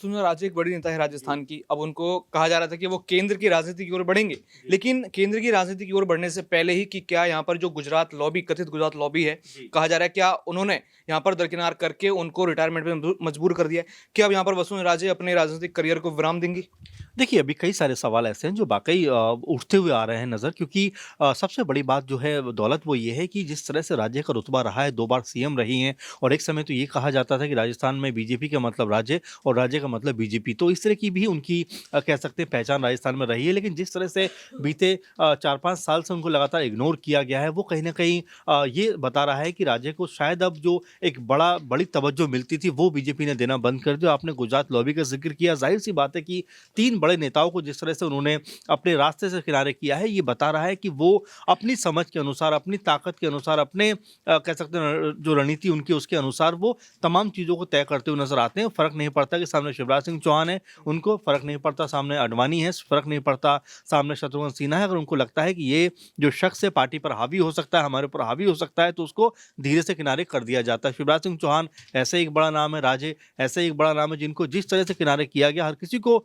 वसुंधरा राजे एक बड़ी नेता है राजस्थान की। अब उनको कहा जा रहा था कि वो केंद्र की राजनीति की ओर बढ़ेंगे। लेकिन केंद्र की राजनीति की ओर बढ़ने से पहले ही कि क्या यहाँ पर जो गुजरात लॉबी, कथित गुजरात लॉबी है, कहा जा रहा है क्या उन्होंने यहाँ पर दरकिनार करके उनको रिटायरमेंट में मजबूर कर दिया है? क्या अब यहाँ पर वसुंधरा राजे अपने राजनीतिक करियर को विराम देंगी? देखिए, अभी कई सारे सवाल ऐसे हैं जो वाक़ई उठते हुए आ रहे हैं नज़र, क्योंकि सबसे बड़ी बात जो है दौलत वो ये है कि जिस तरह से राज्य का रुतबा रहा है, 2 बार सीएम रही हैं और एक समय तो ये कहा जाता था कि राजस्थान में बीजेपी का मतलब राज्य और राज्य का मतलब बीजेपी। तो इस तरह की भी उनकी कह सकते हैं पहचान राजस्थान में रही है। लेकिन जिस तरह से बीते 4-5 साल से उनको लगातार इग्नोर किया गया है, वो कहीं न कहीं ये बता रहा है कि राज्य को शायद अब जो एक बड़ी तवज्जो मिलती थी, वो बीजेपी ने देना बंद कर दिया। आपने गुजरात लॉबी का ज़िक्र किया, ज़ाहिर-सी बात है कि 3 बड़े नेताओं को जिस तरह से उन्होंने अपने रास्ते से किनारे किया है, ये बता रहा है कि वो अपनी समझ के अनुसार, अपनी ताकत के अनुसार, अपने कह सकते हैं जो रणनीति उनकी उसके अनुसार वो तमाम चीज़ों को तय करते हुए नज़र आते हैं। फ़र्क नहीं पड़ता कि सामने शिवराज सिंह चौहान है, उनको फ़र्क नहीं पड़ता सामने आडवाणी है, फ़र्क नहीं पड़ता सामने शत्रुघ्न सिन्हा है। अगर उनको लगता है कि ये जो शख्स है पार्टी पर हावी हो सकता है, हमारे ऊपर हावी हो सकता है, तो उसको धीरे से किनारे कर दिया जाता है। शिवराज सिंह चौहान ऐसे एक बड़ा नाम है, राजे ऐसे एक बड़ा नाम है जिनको जिस तरह से किनारे किया गया, हर किसी को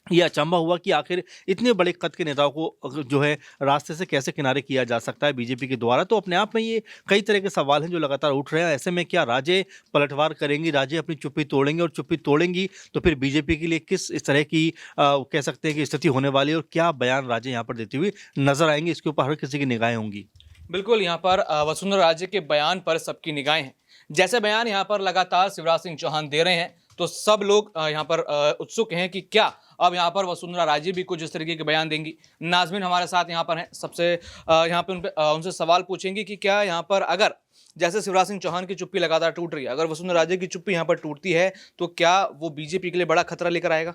ये अचंभा हुआ कि आखिर इतने बड़े कद के नेताओं को जो है रास्ते से कैसे किनारे किया जा सकता है बीजेपी के द्वारा। तो अपने आप में ये कई तरह के सवाल हैं जो लगातार उठ रहे हैं। ऐसे में क्या राजे पलटवार करेंगी, राजे अपनी चुप्पी तोड़ेंगी और चुप्पी तोड़ेंगी तो फिर बीजेपी के लिए किस इस तरह की कह सकते हैं कि स्थिति होने वाली है और क्या बयान राजे यहाँ पर देती हुई नजर आएंगे, इसके ऊपर हर किसी की निगाहें होंगी। बिल्कुल, यहाँ पर वसुंधरा राजे के बयान पर सबकी निगाहें हैं। जैसे बयान यहाँ पर लगातार शिवराज सिंह चौहान दे रहे हैं, तो सब लोग यहाँ पर उत्सुक हैं कि क्या अब यहाँ पर वसुंधरा राजे भी कुछ इस तरीके के बयान देंगी। नाज़मीन हमारे साथ यहाँ पर हैं, सबसे यहाँ पे उनसे सवाल पूछेंगे कि क्या यहाँ पर अगर जैसे शिवराज सिंह चौहान की चुप्पी लगातार टूट रही है, अगर वसुंधरा राजे की चुप्पी यहाँ पर टूटती है, तो क्या वो बीजेपी के लिए बड़ा खतरा लेकर आएगा?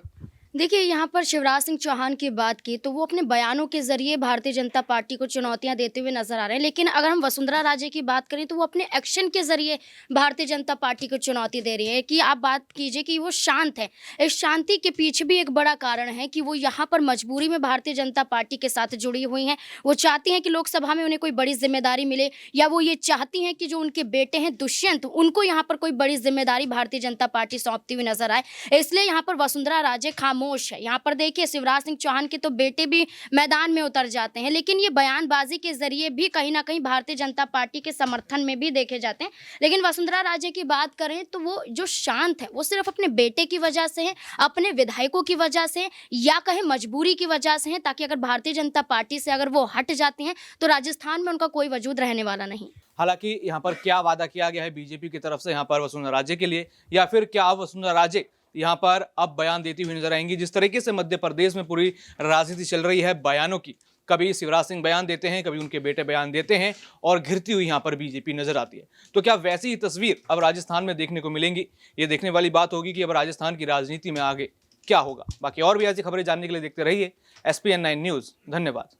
देखिए, यहाँ पर शिवराज सिंह चौहान की बात की तो वो अपने बयानों के ज़रिए भारतीय जनता पार्टी को चुनौतियाँ देते हुए नज़र आ रहे हैं। लेकिन अगर हम वसुंधरा राजे की बात करें तो वो अपने एक्शन के ज़रिए भारतीय जनता पार्टी को चुनौती दे रही है कि आप बात कीजिए कि वो शांत है। इस शांति के पीछे भी एक बड़ा कारण है कि वो यहाँ पर मजबूरी में भारतीय जनता पार्टी के साथ जुड़ी हुई हैं। वो चाहती हैं कि लोकसभा में उन्हें कोई बड़ी ज़िम्मेदारी मिले, या वो ये चाहती हैं कि जो उनके बेटे हैं दुष्यंत, उनको यहाँ पर कोई बड़ी ज़िम्मेदारी भारतीय जनता पार्टी सौंपती हुई नज़र आए। इसलिए यहाँ पर वसुंधरा राजे खामोश है। यहाँ पर देखिए, शिवराज सिंह चौहान के तो बेटे भी मैदान में उतर जाते हैं, लेकिन ये बयानबाजी के जरिए भी कहीं ना कहीं भारतीय जनता पार्टी के समर्थन में भी देखे जाते हैं। लेकिन वसुंधरा राजे की बात करें तो वो जो शांत है वो सिर्फ अपने बेटे की वजह से है, अपने विधायकों की वजह से है, या कहीं मजबूरी की वजह से है, ताकि अगर भारतीय जनता पार्टी से अगर वो हट जाती हैं तो राजस्थान में उनका कोई वजूद रहने वाला नहीं। हालांकि यहाँ पर क्या वादा किया गया है बीजेपी की तरफ से यहाँ पर वसुंधरा राजे के लिए, या फिर क्या अब वसुंधरा राजे यहाँ पर अब बयान देती हुई नजर आएंगी? जिस तरीके से मध्य प्रदेश में पूरी राजनीति चल रही है बयानों की, कभी शिवराज सिंह बयान देते हैं, कभी उनके बेटे बयान देते हैं और घिरती हुई यहाँ पर बीजेपी नजर आती है। तो क्या वैसी ही तस्वीर अब राजस्थान में देखने को मिलेंगी? ये देखने वाली बात होगी कि अब राजस्थान की राजनीति में आगे क्या होगा। बाकी और भी ऐसी खबरें जानने के लिए देखते रहिए SPN9 न्यूज़। धन्यवाद।